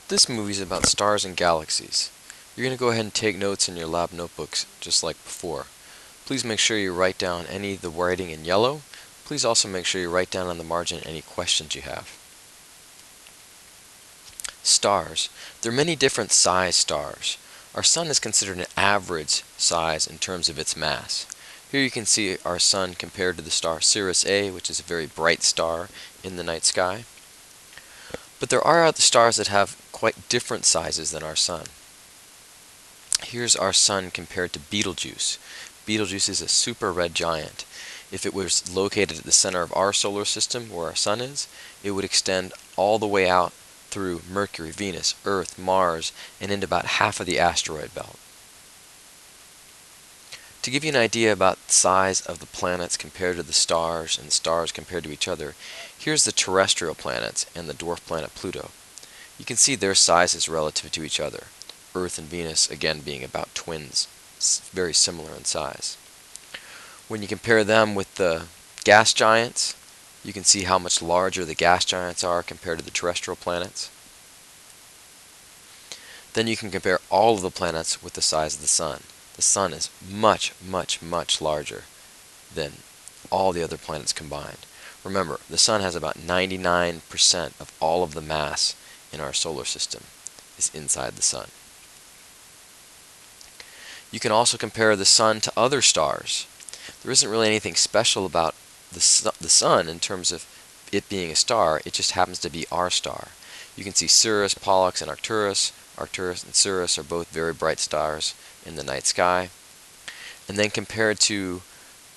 This movie is about stars and galaxies. You're going to go ahead and take notes in your lab notebooks just like before. Please make sure you write down any of the writing in yellow. Please also make sure you write down on the margin any questions you have. Stars. There are many different size stars. Our sun is considered an average size in terms of its mass. Here you can see our sun compared to the star Sirius A, which is a very bright star in the night sky. But there are other stars that have quite different sizes than our sun. Here's our sun compared to Betelgeuse. Betelgeuse is a super red giant. If it was located at the center of our solar system, where our sun is, it would extend all the way out through Mercury, Venus, Earth, Mars, and into about half of the asteroid belt. To give you an idea about the size of the planets compared to the stars and the stars compared to each other, here's the terrestrial planets and the dwarf planet Pluto. You can see their sizes relative to each other. Earth and Venus, again, being about twins, very similar in size. When you compare them with the gas giants, you can see how much larger the gas giants are compared to the terrestrial planets. Then you can compare all of the planets with the size of the sun. The sun is much, much, much larger than all the other planets combined. Remember, the sun has about 99% of all of the mass in our solar system is inside the sun. You can also compare the sun to other stars. There isn't really anything special about the sun in terms of it being a star. It just happens to be our star. You can see Sirius, Pollux, and Arcturus. Arcturus and Sirius are both very bright stars in the night sky. And then compared to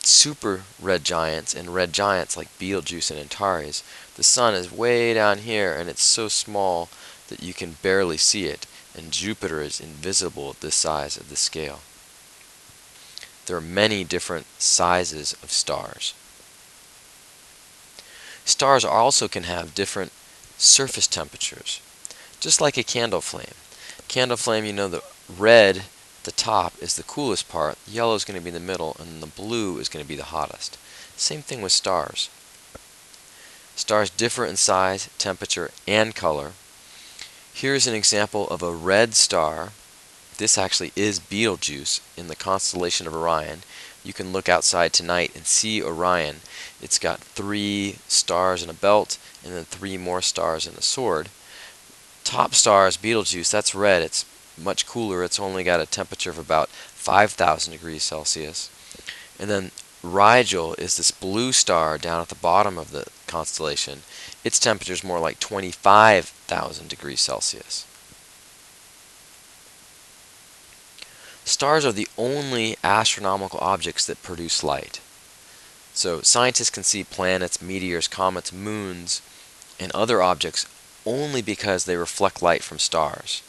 super red giants and red giants like Betelgeuse and Antares, the sun is way down here and it's so small that you can barely see it, and Jupiter is invisible at this size of the scale. There are many different sizes of stars. Stars also can have different surface temperatures, just like a candle flame. Candle flame, you know, the red at the top is the coolest part, yellow is going to be in the middle, and the blue is going to be the hottest. Same thing with stars. Stars differ in size, temperature, and color. Here's an example of a red star. This actually is Betelgeuse in the constellation of Orion. You can look outside tonight and see Orion. It's got 3 stars in a belt and then 3 more stars in a sword. Top star is Betelgeuse. That's red. It's much cooler. It's only got a temperature of about 5,000 degrees Celsius. And then Rigel is this blue star down at the bottom of the constellation. Its temperature is more like 25,000 degrees Celsius. Stars are the only astronomical objects that produce light. So scientists can see planets, meteors, comets, moons, and other objects only because they reflect light from stars.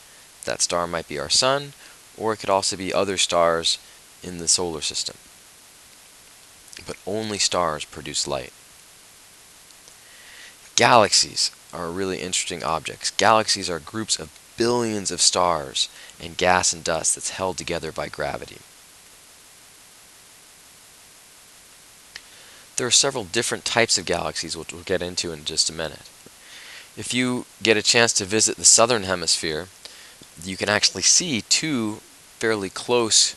That star might be our sun, or it could also be other stars in the solar system. But only stars produce light. Galaxies are really interesting objects. Galaxies are groups of billions of stars and gas and dust that's held together by gravity. There are several different types of galaxies, which we'll get into in just a minute. If you get a chance to visit the southern hemisphere, you can actually see 2 fairly close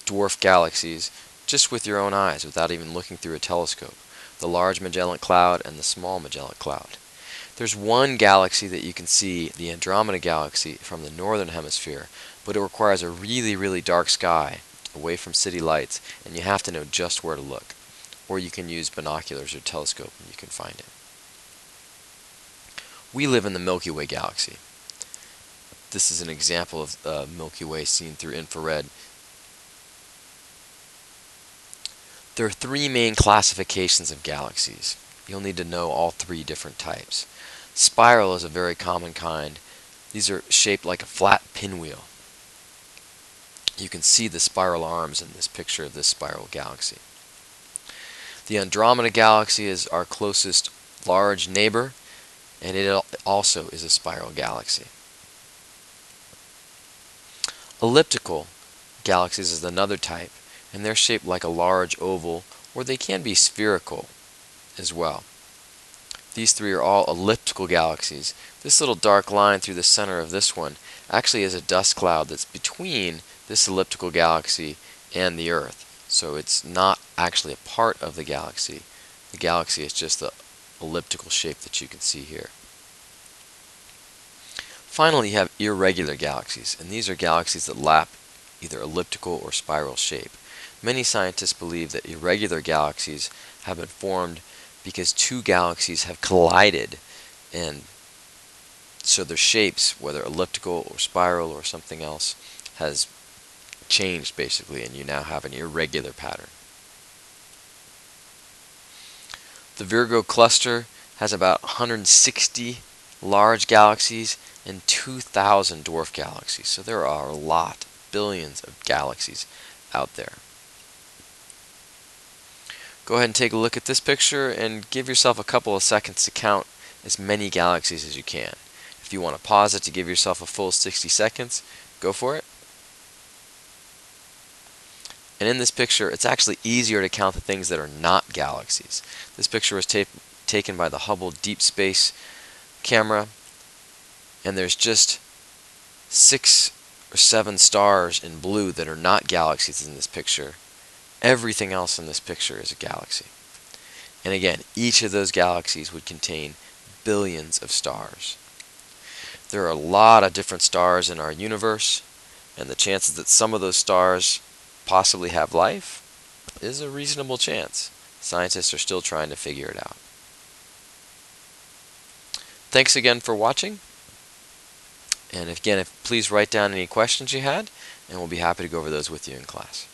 dwarf galaxies just with your own eyes without even looking through a telescope. The Large Magellan Cloud and the Small Magellan Cloud. There's one galaxy that you can see, the Andromeda Galaxy, from the northern hemisphere, but it requires a really, really dark sky away from city lights, and you have to know just where to look. Or you can use binoculars or telescope and you can find it. We live in the Milky Way galaxy. This is an example of the Milky Way seen through infrared. There are 3 main classifications of galaxies. You'll need to know all 3 different types. Spiral is a very common kind. These are shaped like a flat pinwheel. You can see the spiral arms in this picture of this spiral galaxy. The Andromeda Galaxy is our closest large neighbor, and it also is a spiral galaxy. Elliptical galaxies is another type, and they're shaped like a large oval, or they can be spherical as well. These three are all elliptical galaxies. This little dark line through the center of this one actually is a dust cloud that's between this elliptical galaxy and the Earth. So it's not actually a part of the galaxy. The galaxy is just the elliptical shape that you can see here. Finally, you have irregular galaxies, and these are galaxies that lap either elliptical or spiral shape. Many scientists believe that irregular galaxies have been formed because two galaxies have collided, and so their shapes, whether elliptical or spiral or something else, has changed basically, and you now have an irregular pattern. The Virgo cluster has about 160 large galaxies and 2,000 dwarf galaxies, so there are a lot, billions of galaxies out there. Go ahead and take a look at this picture and give yourself a couple of seconds to count as many galaxies as you can. If you want to pause it to give yourself a full 60 seconds, go for it. And in this picture, it's actually easier to count the things that are not galaxies. This picture was taken by the Hubble Deep Space camera, and there's just 6 or 7 stars in blue that are not galaxies in this picture. Everything else in this picture is a galaxy. And again, each of those galaxies would contain billions of stars. There are a lot of different stars in our universe, and the chances that some of those stars possibly have life is a reasonable chance. Scientists are still trying to figure it out. Thanks again for watching. And again, please write down any questions you had, and we'll be happy to go over those with you in class.